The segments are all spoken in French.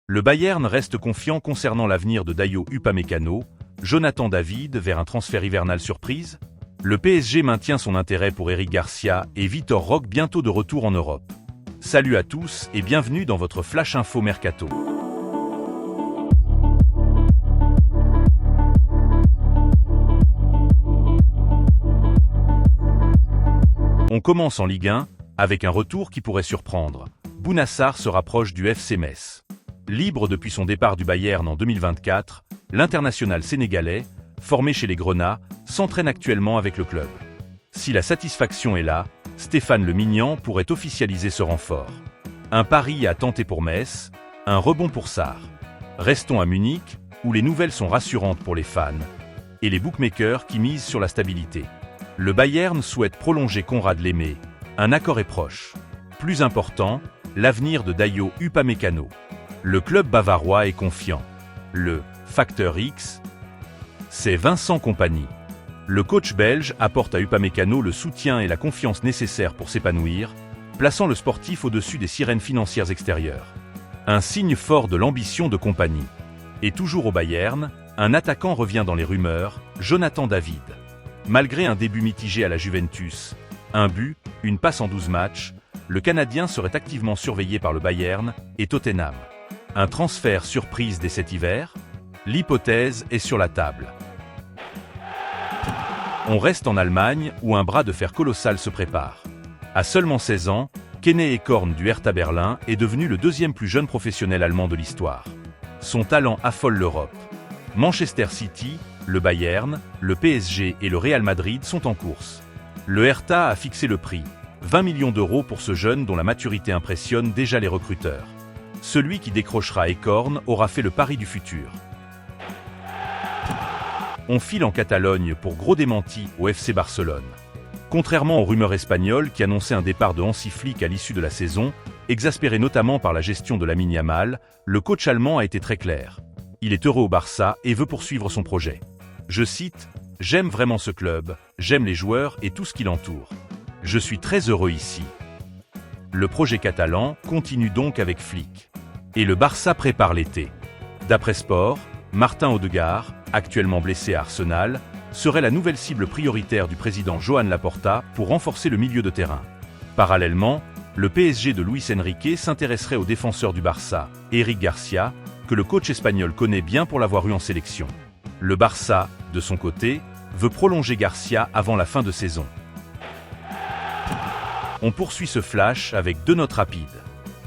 Le Bayern reste confiant concernant l'avenir de Dayot Upamecano, Jonathan David vers un transfert hivernal surprise. Le PSG maintient son intérêt pour Eric Garcia et Vitor Roque bientôt de retour en Europe. Salut à tous et bienvenue dans votre Flash Info Mercato. On commence en Ligue 1 avec un retour qui pourrait surprendre. Bouna Sarr se rapproche du FC Metz. Libre depuis son départ du Bayern en 2024, l'international sénégalais, formé chez les Grenats, s'entraîne actuellement avec le club. Si la satisfaction est là, Stéphane Le Mignan pourrait officialiser ce renfort. Un pari à tenter pour Metz, un rebond pour Sarr. Restons à Munich, où les nouvelles sont rassurantes pour les fans, et les bookmakers qui misent sur la stabilité. Le Bayern souhaite prolonger Konrad Laimet, un accord est proche. Plus important, l'avenir de Dayot Upamecano. Le club bavarois est confiant. Le facteur X, c'est Vincent Kompany. Le coach belge apporte à Upamecano le soutien et la confiance nécessaires pour s'épanouir, plaçant le sportif au-dessus des sirènes financières extérieures. Un signe fort de l'ambition de Kompany. Et toujours au Bayern, un attaquant revient dans les rumeurs, Jonathan David. Malgré un début mitigé à la Juventus, un but, une passe en 12 matchs, le Canadien serait activement surveillé par le Bayern et Tottenham. Un transfert surprise dès cet hiver? L'hypothèse est sur la table. On reste en Allemagne où un bras de fer colossal se prépare. À seulement 16 ans, Kene Ekorn du Hertha Berlin est devenu le deuxième plus jeune professionnel allemand de l'histoire. Son talent affole l'Europe. Manchester City, le Bayern, le PSG et le Real Madrid sont en course. Le Hertha a fixé le prix, 20 millions d'euros pour ce jeune dont la maturité impressionne déjà les recruteurs. Celui qui décrochera Ekorn aura fait le pari du futur. On file en Catalogne pour gros démenti au FC Barcelone. Contrairement aux rumeurs espagnoles qui annonçaient un départ de Hansi Flick à l'issue de la saison, exaspéré notamment par la gestion de Lamine Yamal, le coach allemand a été très clair. Il est heureux au Barça et veut poursuivre son projet. Je cite, « J'aime vraiment ce club, j'aime les joueurs et tout ce qui l'entoure. Je suis très heureux ici. » Le projet catalan continue donc avec Flick. Et le Barça prépare l'été. D'après Sport, Martin Odegaard, actuellement blessé à Arsenal, serait la nouvelle cible prioritaire du président Joan Laporta pour renforcer le milieu de terrain. Parallèlement, le PSG de Luis Enrique s'intéresserait au défenseur du Barça, Eric Garcia, que le coach espagnol connaît bien pour l'avoir eu en sélection. Le Barça, de son côté, veut prolonger Garcia avant la fin de saison. On poursuit ce flash avec deux notes rapides.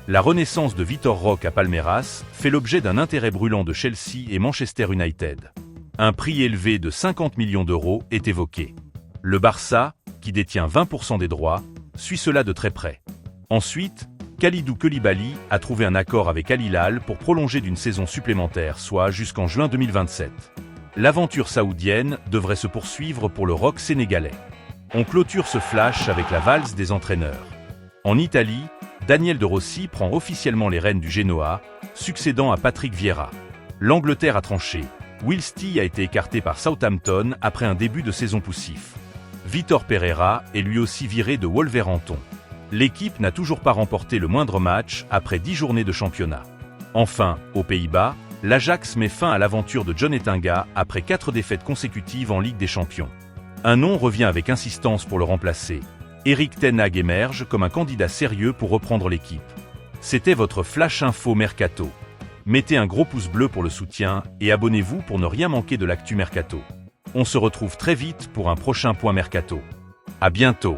La renaissance de Vitor Roque à Palmeiras fait l'objet d'un intérêt brûlant de Chelsea et Manchester United. Un prix élevé de 50 millions d'euros est évoqué. Le Barça, qui détient 20% des droits, suit cela de très près. Ensuite, Kalidou Koulibaly a trouvé un accord avec Al Hilal pour prolonger d'une saison supplémentaire, soit jusqu'en juin 2027. L'aventure saoudienne devrait se poursuivre pour le rock sénégalais. On clôture ce flash avec la valse des entraîneurs. En Italie, Daniel De Rossi prend officiellement les rênes du Genoa, succédant à Patrick Vieira. L'Angleterre a tranché. Will Steele a été écarté par Southampton après un début de saison poussif. Vitor Pereira est lui aussi viré de Wolverhampton. L'équipe n'a toujours pas remporté le moindre match après 10 journées de championnat. Enfin, aux Pays-Bas, l'Ajax met fin à l'aventure de John Ettinga après 4 défaites consécutives en Ligue des Champions. Un nom revient avec insistance pour le remplacer. Erik ten Hag émerge comme un candidat sérieux pour reprendre l'équipe. C'était votre Flash Info Mercato. Mettez un gros pouce bleu pour le soutien et abonnez-vous pour ne rien manquer de l'actu Mercato. On se retrouve très vite pour un prochain point Mercato. À bientôt.